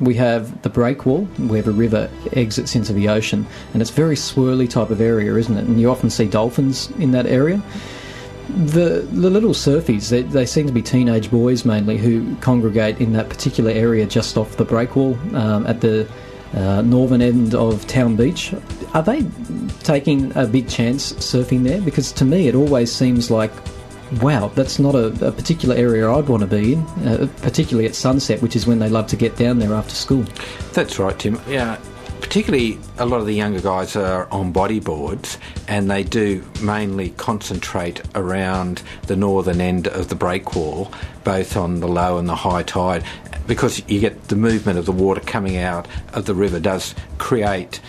we have the breakwall, where the river exits into the ocean, and it's a very swirly type of area, isn't it? And you often see dolphins in that area. The little surfies, they seem to be teenage boys mainly who congregate in that particular area just off the breakwall at the northern end of Town Beach. Are they taking a big chance surfing there? Because to me it always seems like, wow, that's not a particular area I'd want to be in, particularly at sunset, which is when they love to get down there after school. That's right, Tim. Yeah, particularly a lot of the younger guys are on bodyboards, and they do mainly concentrate around the northern end of the breakwall, both on the low and the high tide, because you get the movement of the water coming out of the river does create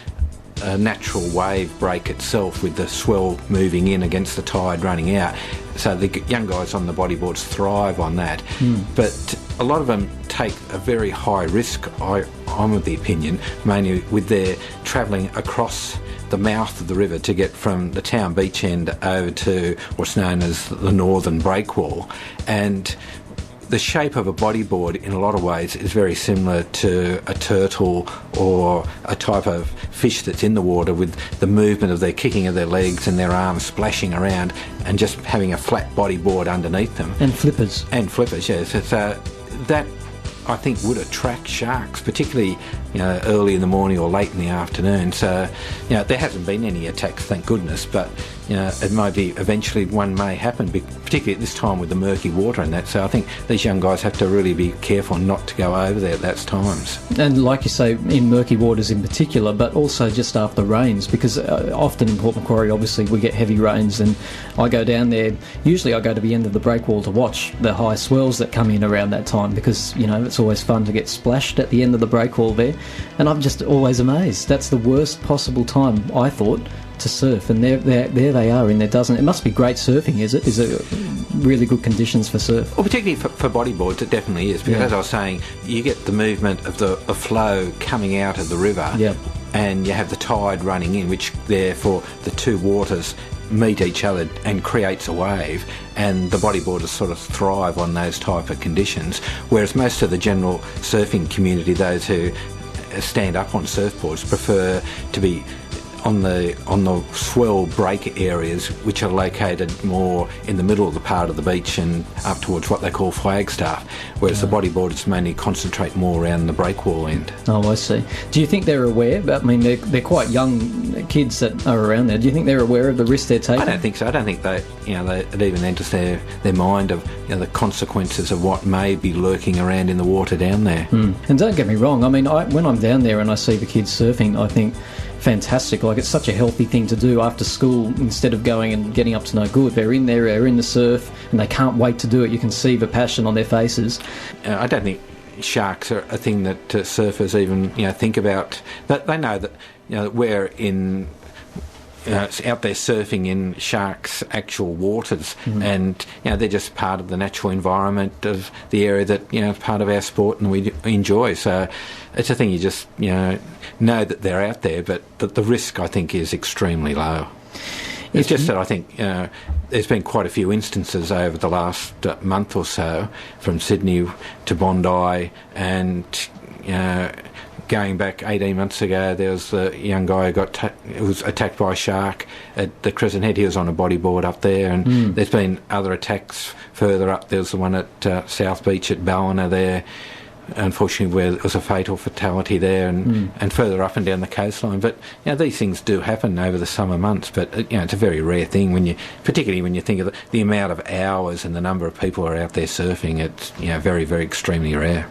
a natural wave break itself, with the swell moving in against the tide running out. So the young guys on the bodyboards thrive on that. But a lot of them take a very high risk, I'm of the opinion, mainly with their travelling across the mouth of the river to get from the Town Beach end over to what's known as the northern breakwall. And the shape of a bodyboard in a lot of ways is very similar to a turtle or a type of fish that's in the water, with the movement of their kicking of their legs and their arms splashing around and just having a flat bodyboard underneath them. And flippers. And flippers, yes. It's, that, I think, would attract sharks, particularly early in the morning or late in the afternoon. So there hasn't been any attacks, thank goodness, but it might be eventually one may happen, particularly at this time with the murky water and that. So I think these young guys have to really be careful not to go over there at those times. And like you say, in murky waters in particular, but also just after rains, because often in Port Macquarie, obviously, we get heavy rains, and I go down there. Usually I go to the end of the breakwall to watch the high swells that come in around that time, because it's always fun to get splashed at the end of the breakwall there. And I'm just always amazed. That's the worst possible time, I thought, to surf. And there they are in their dozen. It must be great surfing, is it? Is it really good conditions for surf? Well, particularly for bodyboards, it definitely is. Because as I was saying, you get the movement of the flow coming out of the river. Yep. And you have the tide running in, which therefore the two waters meet each other and creates a wave, and the bodyboarders sort of thrive on those type of conditions, whereas most of the general surfing community, those who stand up on surfboards, prefer to be on the swell break areas, which are located more in the middle of the part of the beach and up towards what they call Flagstaff, whereas the bodyboarders mainly concentrate more around the breakwall end. Oh, I see. Do you think they're aware? I mean, they're quite young kids that are around there. Do you think they're aware of the risk they're taking? I don't think so. I don't think it even enters their mind of the consequences of what may be lurking around in the water down there. And don't get me wrong, I mean, when I'm down there and I see the kids surfing, I think, fantastic. Like, it's such a healthy thing to do after school, instead of going and getting up to no good. They're in there, they're in the surf, and they can't wait to do it. You can see the passion on their faces. I don't think sharks are a thing that surfers even think about. That they know that we're in out there surfing in sharks' actual waters, and they're just part of the natural environment of the area that part of our sport and we enjoy. So it's a thing you just know that they're out there, but the risk, I think, is extremely low. It's just that I think there's been quite a few instances over the last month or so, from Sydney to Bondi, and going back 18 months ago, there was a young guy who was attacked by a shark at the Crescent Head. He was on a bodyboard up there, and there's been other attacks further up. There was the one at South Beach at Ballina there, unfortunately, where there was a fatal fatality there, and further up and down the coastline. But these things do happen over the summer months, but it's a very rare thing, particularly when you think of the amount of hours and the number of people who are out there surfing. It's very, very extremely rare.